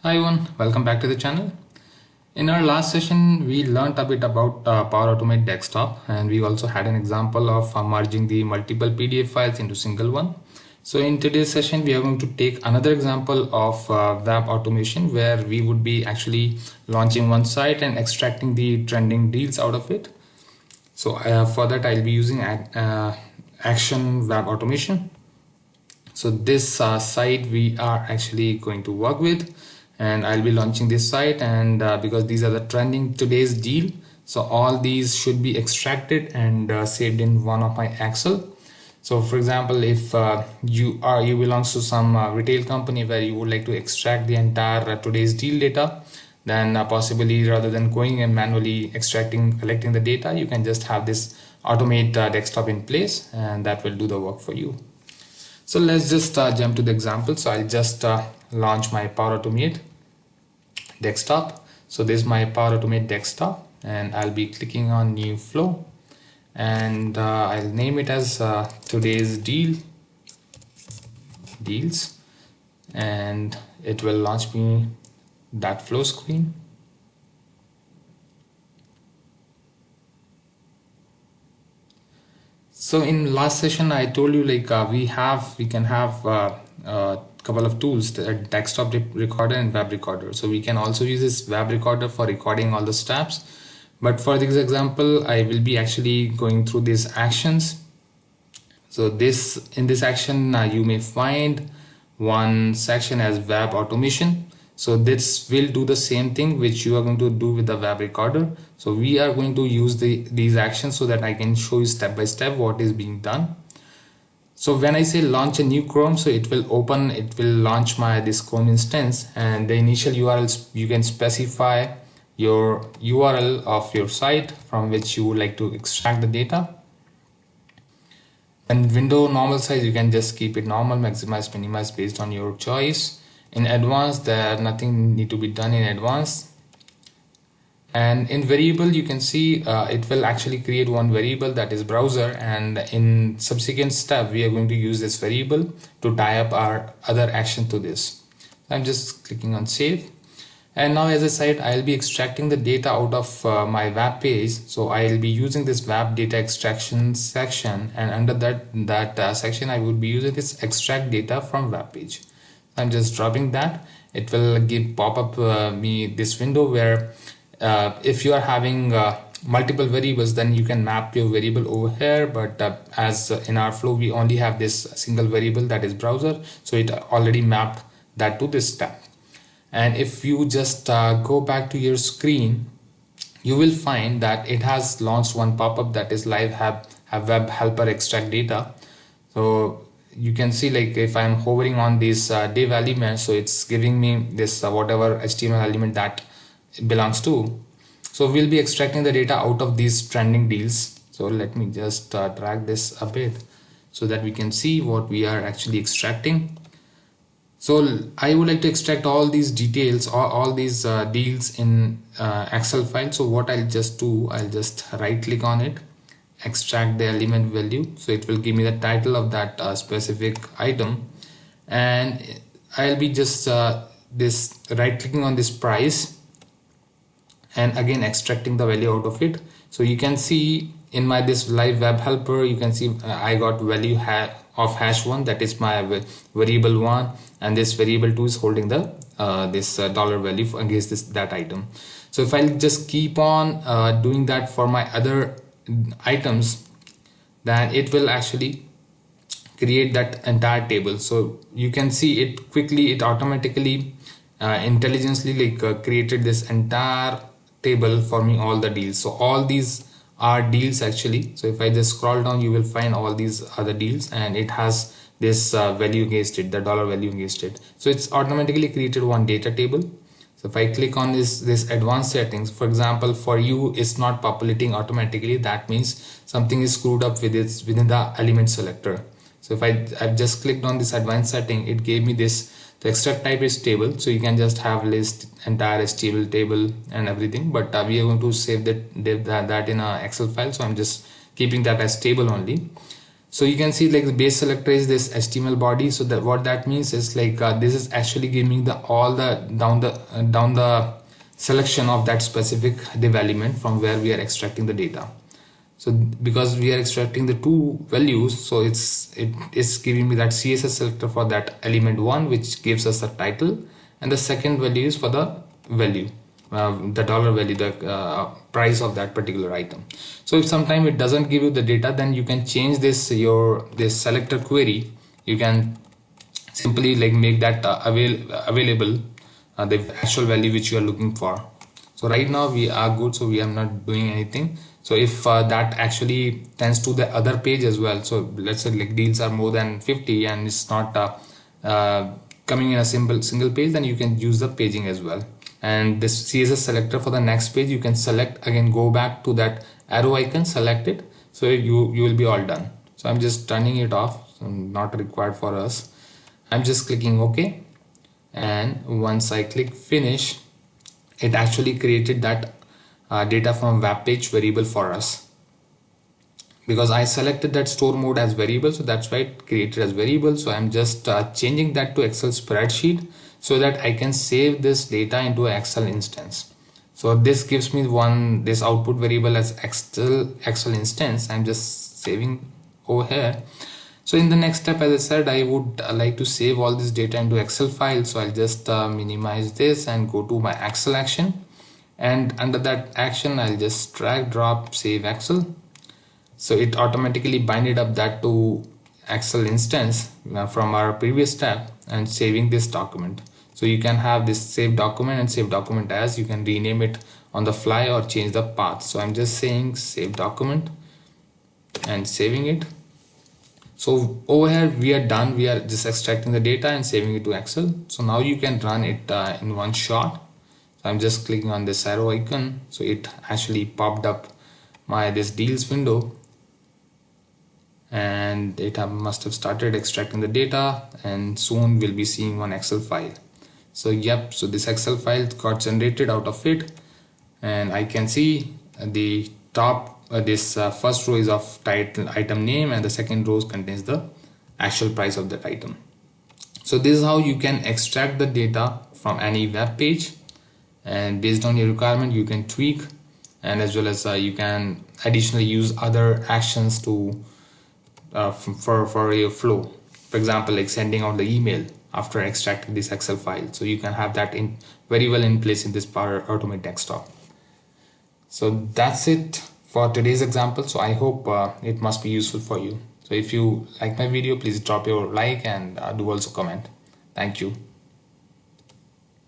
Hi everyone, welcome back to the channel. In our last session, we learned a bit about Power Automate Desktop, and we also had an example of merging the multiple PDF files into single one. So in today's session, we are going to take another example of web automation where we would be actually launching one site and extracting the trending deals out of it. So for that, I'll be using Action Web Automation. So this site we are actually going to work with, and I'll be launching this site, and because these are the trending today's deal, so all these should be extracted and saved in one of my Excel. So for example, if you belongs to some retail company where you would like to extract the entire today's deal data, then possibly rather than going and manually collecting the data, you can just have this automate desktop in place, and that will do the work for you. So let's just jump to the example. So I'll just launch my Power Automate desktop. So this is my Power Automate desktop, and I'll be clicking on new flow, and I'll name it as today's deals, and it will launch me that flow screen. So in last session, I told you like we can have a couple of tools, the desktop recorder and web recorder. So we can also use this web recorder for recording all the steps. But for this example, I will be actually going through these actions. So in this action, you may find one section as web automation. So this will do the same thing which you are going to do with the web recorder. So we are going to use these actions so that I can show you step by step what is being done. So when I say launch a new Chrome, so it will launch this Chrome instance, and the initial URLs, you can specify your URL of your site from which you would like to extract the data. And window normal size, you can just keep it normal, maximize, minimize based on your choice. In advanced, nothing need to be done in advanced. And in variable, you can see it will actually create one variable, that is browser, and in subsequent step we are going to use this variable to tie up our other action to this. I'm just clicking on save, and now as I said, I'll be extracting the data out of my web page. So I'll be using this web data extraction section, and under that section I would be using this extract data from web page. I'm just dropping that. It will pop up me this window where if you are having multiple variables, then you can map your variable over here, but as in our flow we only have this single variable, that is browser, so it already mapped that to this tab. And if you just go back to your screen, you will find that it has launched one pop-up, that is live have web helper extract data. So you can see, like, if I'm hovering on this div element, so it's giving me this whatever HTML element that it belongs to. So we'll be extracting the data out of these trending deals. So let me just drag this a bit so that we can see what we are actually extracting. So I would like to extract all these details, all these deals in Excel file. So what I'll just do, I'll just right click on it, extract the element value, so it will give me the title of that specific item, and I'll be just this right clicking on this price and again extracting the value out of it. So you can see in my this live web helper, you can see I got value of hash1, that is my variable 1, and this variable 2 is holding the this dollar value against that item. So if I just keep on doing that for my other items, then it will actually create that entire table. So you can see it automatically intelligently created this entire table for me, all the deals. So all these are deals actually. So if I just scroll down, you will find all these other deals, and it has this value against it, the dollar value against it. So it's automatically created one data table. So if I click on this advanced settings, for example, for you it's not populating automatically, that means something is screwed up with it within the element selector. So if I've just clicked on this advanced setting, it gave me this, the extract type is table, so you can just have list, entire HTML table and everything, but we are going to save that in a Excel file, so I'm just keeping that as table only. So you can see like the base selector is this HTML body. So that what that means is like this is actually giving the all the down the selection of that specific div element from where we are extracting the data. So because we are extracting the two values, so it is giving me that CSS selector for that element 1, which gives us the title, and the second value is for the value, the dollar value, the price of that particular item. So if sometime it doesn't give you the data, then you can change this selector query. You can simply like make that available the actual value which you are looking for. So right now we are good, so we are not doing anything. So if that actually tends to the other page as well, so let's say like deals are more than 50 and it's not coming in a single page, then you can use the paging as well. And this CSS selector for the next page, you can select again, go back to that arrow icon, select it, so you will be all done. So I'm just turning it off, so not required for us. I'm just clicking OK, and once I click finish, it actually created that data from web page variable for us, because I selected that store mode as variable, so that's why it created as variable. So I'm just changing that to Excel spreadsheet so that I can save this data into an Excel instance. So this gives me this output variable as Excel instance. I'm just saving over here. So in the next step, as I said, I would like to save all this data into Excel file. So I'll just minimize this and go to my Excel action. And under that action, I'll just drag, drop, save Excel. So it automatically binded up that to Excel instance from our previous step and saving this document. So you can have this save document and save document as, you can rename it on the fly or change the path. So I'm just saying save document and saving it. So over here we are done. We are just extracting the data and saving it to Excel. So now you can run it in one shot. So I'm just clicking on this arrow icon. So it actually popped up this deals window, and it must have started extracting the data, and soon we'll be seeing one Excel file. So yep, so this Excel file got generated out of it, and I can see the top this first row is of title item name, and the second row contains the actual price of that item. So this is how you can extract the data from any web page, and based on your requirement you can tweak, and as well as you can additionally use other actions to for your flow. For example, like sending out the email after extracting this Excel file. So you can have that in very well in place in this Power Automate desktop. So that's it for today's example. So I hope it must be useful for you. So if you like my video, please drop your like and do also comment. Thank you.